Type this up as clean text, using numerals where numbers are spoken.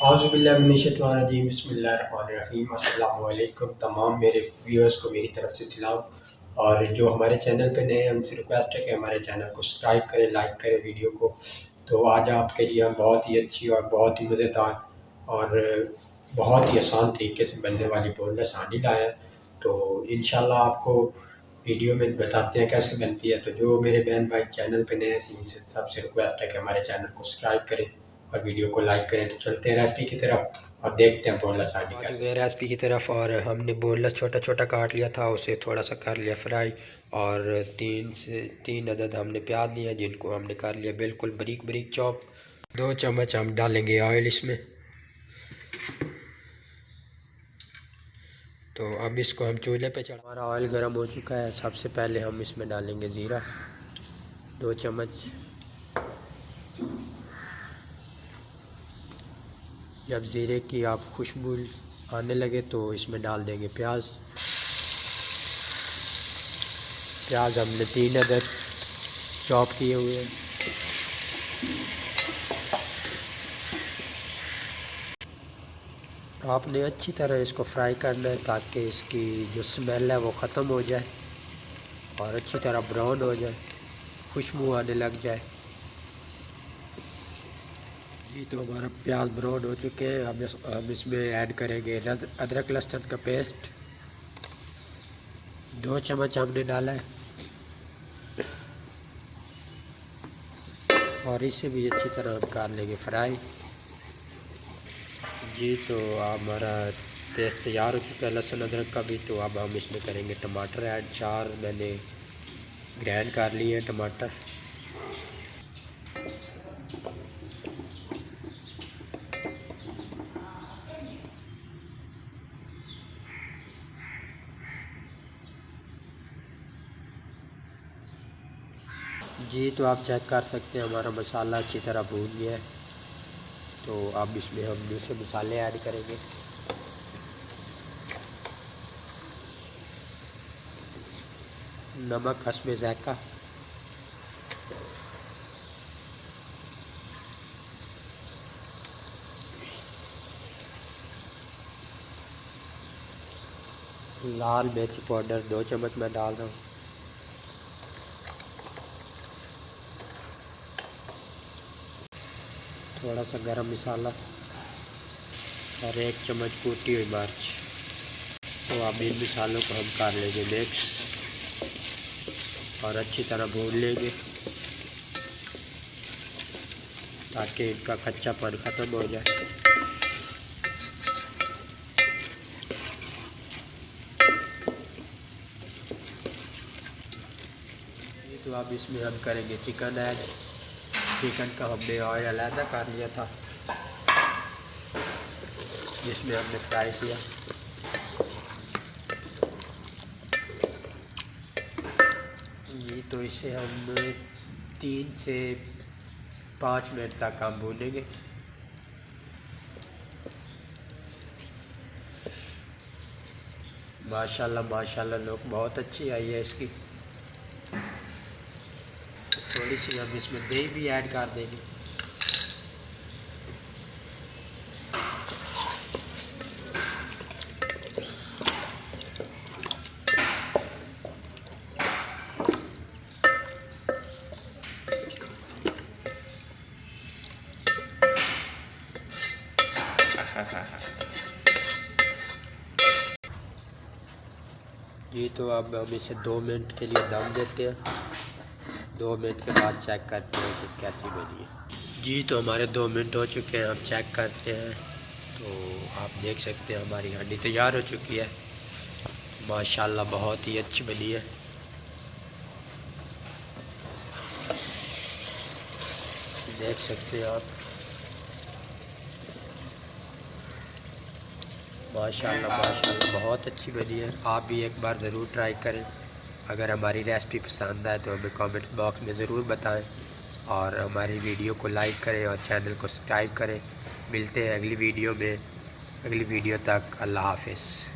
औज़ुबिल्लाहिमिनश्शैतानिर्रजीम बिस्मिल्लाहिर्रहमानिर्रहीम। अस्सलामु अलैकुम तमाम मेरे व्यूअर्स को मेरी तरफ से सलाम। और जो हमारे चैनल पे नए हैं उनसे रिक्वेस्ट है कि हमारे चैनल को सब्सक्राइब करें, लाइक करें वीडियो को। तो आज आपके लिए हम बहुत ही अच्छी और बहुत ही मज़ेदार और बहुत ही आसान तरीके से बनने वाली बोनलेस हांडी लाए हैं। तो इंशाल्लाह आपको वीडियो में बताते हैं कैसे बनती है। तो जो मेरे बहन भाई चैनल पे नए हैं उनसे सबसे रिक्वेस्ट है कि हमारे चैनल को सब्सक्राइब करें और वीडियो को लाइक करें। तो चलते हैं रेसिपी की तरफ और देखते हैं बोनलेस हांडी कैसे। आ चुके हैं रेसिपी की तरफ और हमने बोनलेस छोटा छोटा काट लिया था, उसे थोड़ा सा कर लिया फ्राई। और 3 अदद हमने प्याज लिए जिनको हमने कर लिया बिल्कुल बारीक बारीक चॉप। 2 चम्मच हम डालेंगे ऑयल इसमें। तो अब इसको हम चूल्हे पे चढ़ा। हमारा ऑयल गर्म हो चुका है। सबसे पहले हम इसमें डालेंगे ज़ीरा 2 चम्मच। जब ज़ीरे की आप खुशबू आने लगे तो इसमें डाल देंगे प्याज। प्याज हमने 3 अदद चॉप किए हुए हैं। आपने अच्छी तरह इसको फ्राई करना है ताकि इसकी जो स्मेल है वो ख़त्म हो जाए और अच्छी तरह ब्राउन हो जाए, खुशबू आने लग जाए। जी तो हमारा प्याज ब्राउन हो चुके हैं। हम इसमें ऐड करेंगे अदरक लहसुन का पेस्ट 2 चम्मच हमने डाला है और इसे भी अच्छी तरह हम कर लेंगे फ्राई। जी तो हमारा पेस्ट तैयार हो चुका है लहसुन अदरक का भी। तो अब हम इसमें करेंगे टमाटर ऐड। 4 मैंने ग्राइंड कर लिए हैं टमाटर। जी तो आप चेक कर सकते हैं हमारा मसाला अच्छी तरह भून गया है। तो अब इसमें हम दूसरे मसाले ऐड करेंगे। नमक हस्बे ज़ायक़ा, लाल मिर्च पाउडर 2 चम्मच मैं डाल रहा हूँ। थोड़ा सा गरम मसाला और 1 चम्मच कूटी हुई मिर्च। तो अब इन मसालों को हम कर लेंगे मिक्स और अच्छी तरह भून लेंगे ताकि इनका कच्चापन ख़त्म हो जाए। तो अब इसमें हम करेंगे चिकन ऐड। चिकन का हमने ऑयल अलहदा कर लिया था जिसमें हमने फ्राई किया। ये तो इसे हम 3 से 5 मिनट तक हम भूनेंगे। माशाल्लाह माशाल्लाह लुक बहुत अच्छी आई है इसकी। थोड़ी सी हम इसमें दही भी ऐड कर देंगे। जी तो अब हम इसे 2 मिनट के लिए दम देते हैं। 2 मिनट के बाद चेक करते हैं कि कैसी बनी है। जी तो हमारे 2 मिनट हो चुके हैं। हम चेक करते हैं तो आप देख सकते हैं हमारी हांडी तैयार हो चुकी है। माशाल्लाह बहुत ही अच्छी बनी है। देख सकते हैं आप, माशाल्लाह माशाल्लाह बहुत अच्छी बनी है। आप भी एक बार ज़रूर ट्राई करें। अगर हमारी रेसिपी पसंद आए तो हमें कमेंट बॉक्स में ज़रूर बताएं और हमारी वीडियो को लाइक करें और चैनल को सब्सक्राइब करें। मिलते हैं अगली वीडियो में। अगली वीडियो तक अल्लाह हाफ़िज़।